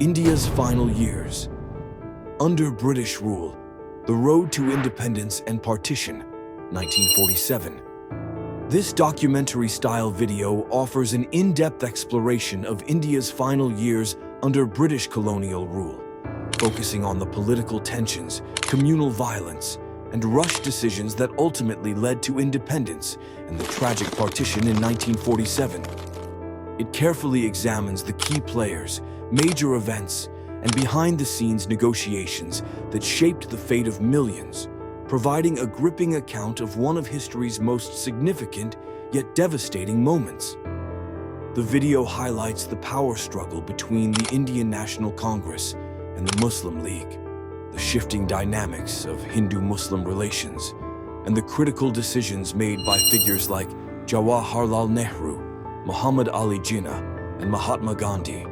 India's final years. Under British rule, the road to independence and partition, 1947. This documentary-style video offers an in-depth exploration of India's final years under British colonial rule, focusing on the political tensions, communal violence, and rushed decisions that ultimately led to independence and the tragic partition in 1947. It carefully examines the key players, major events, and behind-the-scenes negotiations that shaped the fate of millions, providing a gripping account of one of history's most significant yet devastating moments. The video highlights the power struggle between the Indian National Congress and the Muslim League, the shifting dynamics of Hindu-Muslim relations, and the critical decisions made by figures like Jawaharlal Nehru, Muhammad Ali Jinnah, and Mahatma Gandhi.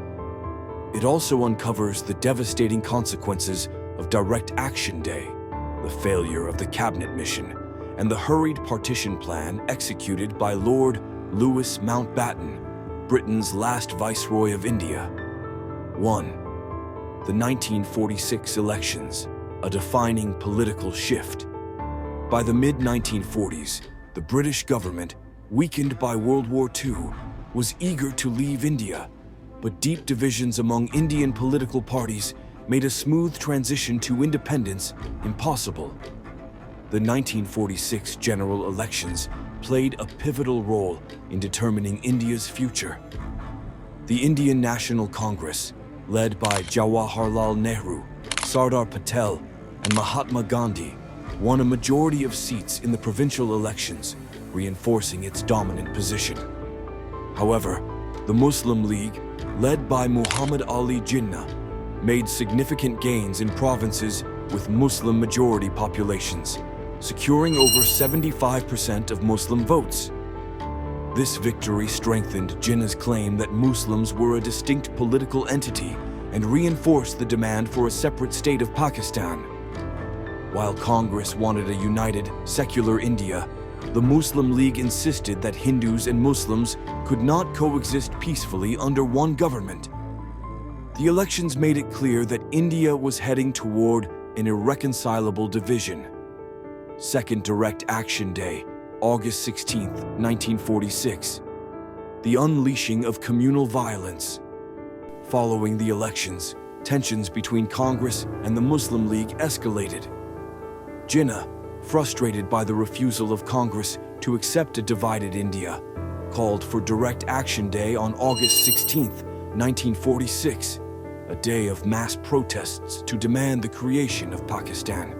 It also uncovers the devastating consequences of Direct Action Day, the failure of the cabinet mission, and the hurried partition plan executed by Lord Mountbatten, Britain's last Viceroy of India. 1. The 1946 elections, a defining political shift. By the mid-1940s, the British government, weakened by World War II, was eager to leave India, but deep divisions among Indian political parties made a smooth transition to independence impossible. The 1946 general elections played a pivotal role in determining India's future. The Indian National Congress, led by Jawaharlal Nehru, Sardar Patel, and Mahatma Gandhi, won a majority of seats in the provincial elections, reinforcing its dominant position. However, the Muslim League, led by Muhammad Ali Jinnah, made significant gains in provinces with Muslim majority populations, securing over 75% of Muslim votes. This victory strengthened Jinnah's claim that Muslims were a distinct political entity and reinforced the demand for a separate state of Pakistan. While Congress wanted a united, secular India, the Muslim League insisted that Hindus and Muslims could not coexist peacefully under one government. The elections made it clear that India was heading toward an irreconcilable division. Second Direct Action Day, August 16, 1946. The unleashing of communal violence. Following the elections, tensions between Congress and the Muslim League escalated. Jinnah, frustrated by the refusal of Congress to accept a divided India, called for Direct Action Day on August 16, 1946, a day of mass protests to demand the creation of Pakistan.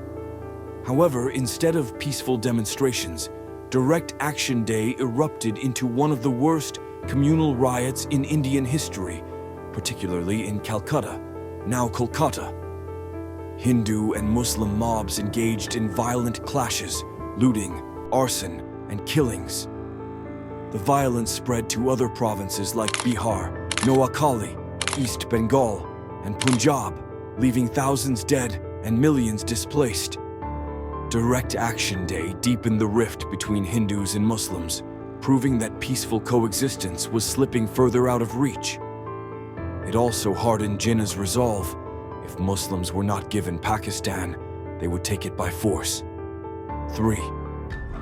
However, instead of peaceful demonstrations, Direct Action Day erupted into one of the worst communal riots in Indian history, particularly in Calcutta, now Kolkata. Hindu and Muslim mobs engaged in violent clashes, looting, arson, and killings. The violence spread to other provinces like Bihar, Noakhali, East Bengal, and Punjab, leaving thousands dead and millions displaced. Direct Action Day deepened the rift between Hindus and Muslims, proving that peaceful coexistence was slipping further out of reach. It also hardened Jinnah's resolve. If Muslims were not given Pakistan, they would take it by force. 3.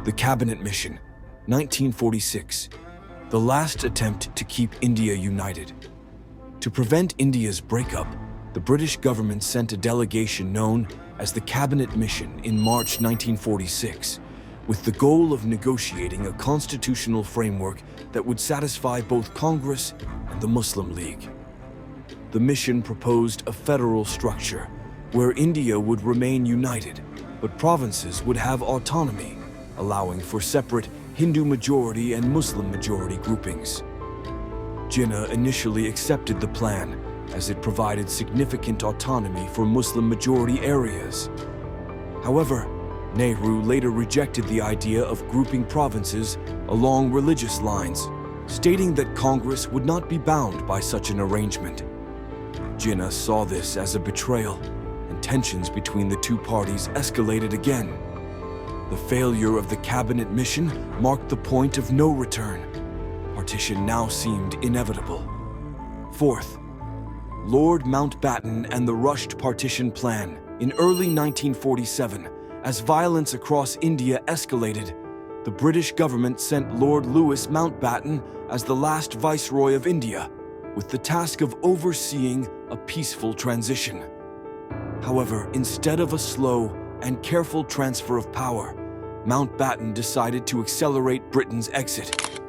The Cabinet Mission, 1946. The last attempt to keep India united. To prevent India's breakup, the British government sent a delegation known as the Cabinet Mission in March 1946, with the goal of negotiating a constitutional framework that would satisfy both Congress and the Muslim League. The mission proposed a federal structure where India would remain united, but provinces would have autonomy, allowing for separate Hindu majority and Muslim majority groupings. Jinnah initially accepted the plan as it provided significant autonomy for Muslim majority areas. However, Nehru later rejected the idea of grouping provinces along religious lines, stating that Congress would not be bound by such an arrangement. Jinnah saw this as a betrayal, and tensions between the two parties escalated again. The failure of the cabinet mission marked the point of no return. Partition now seemed inevitable. Fourth, Lord Mountbatten and the rushed partition plan. In early 1947, as violence across India escalated, the British government sent Lord Louis Mountbatten as the last Viceroy of India, with the task of overseeing a peaceful transition. However, instead of a slow and careful transfer of power, Mountbatten decided to accelerate Britain's exit.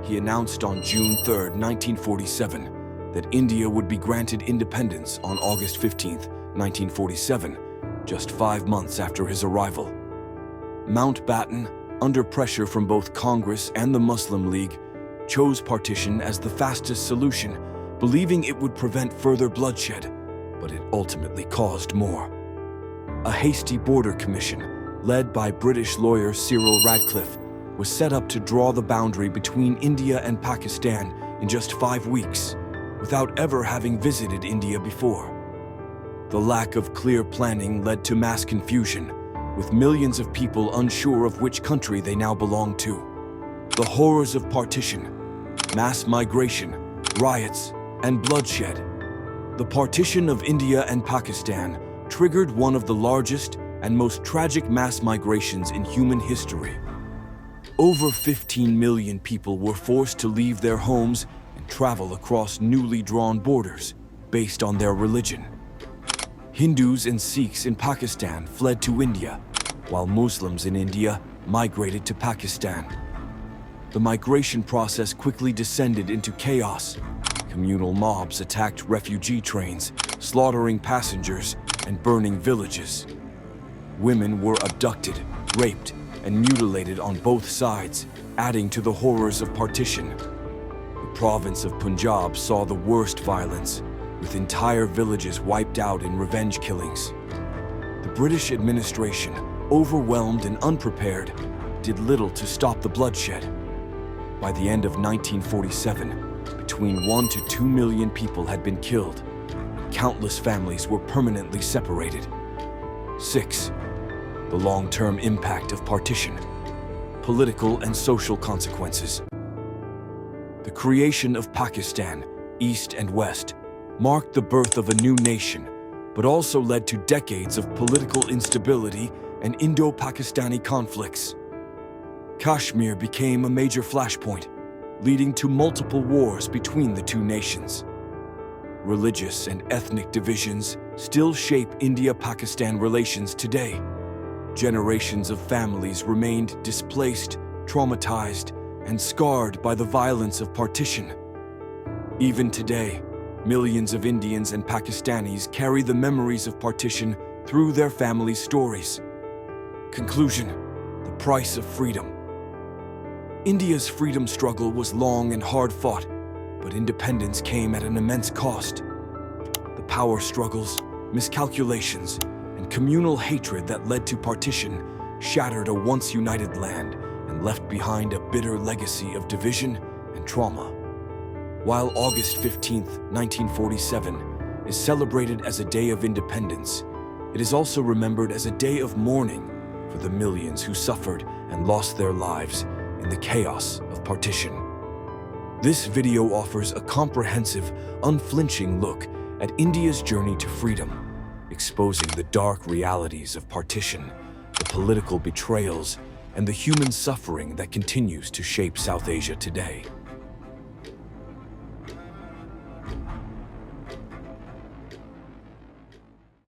He announced on June 3, 1947, that India would be granted independence on August 15, 1947, just 5 months after his arrival. Mountbatten, under pressure from both Congress and the Muslim League, chose partition as the fastest solution, believing it would prevent further bloodshed, but it ultimately caused more. A hasty border commission, led by British lawyer Cyril Radcliffe, was set up to draw the boundary between India and Pakistan in just 5 weeks, without ever having visited India before. The lack of clear planning led to mass confusion, with millions of people unsure of which country they now belong to. The horrors of partition, mass migration, riots, and bloodshed. The partition of India and Pakistan triggered one of the largest and most tragic mass migrations in human history. Over 15 million people were forced to leave their homes and travel across newly drawn borders based on their religion. Hindus and Sikhs in Pakistan fled to India, while Muslims in India migrated to Pakistan. The migration process quickly descended into chaos. Communal mobs attacked refugee trains, slaughtering passengers and burning villages. Women were abducted, raped, and mutilated on both sides, adding to the horrors of partition. The province of Punjab saw the worst violence, with entire villages wiped out in revenge killings. The British administration, overwhelmed and unprepared, did little to stop the bloodshed. By the end of 1947, between 1 to 2 million people had been killed, and countless families were permanently separated. 6. The long-term impact of partition. Political and social consequences. The creation of Pakistan, East and West, marked the birth of a new nation, but also led to decades of political instability and Indo-Pakistani conflicts. Kashmir became a major flashpoint, leading to multiple wars between the two nations. Religious and ethnic divisions still shape India-Pakistan relations today. Generations of families remained displaced, traumatized, and scarred by the violence of partition. Even today, millions of Indians and Pakistanis carry the memories of partition through their families' stories. Conclusion: the price of freedom. India's freedom struggle was long and hard-fought, but independence came at an immense cost. The power struggles, miscalculations, and communal hatred that led to partition shattered a once united land and left behind a bitter legacy of division and trauma. While August 15, 1947, is celebrated as a day of independence, it is also remembered as a day of mourning for the millions who suffered and lost their lives in the chaos of partition. This video offers a comprehensive, unflinching look at India's journey to freedom, exposing the dark realities of partition, the political betrayals, and the human suffering that continues to shape South Asia today.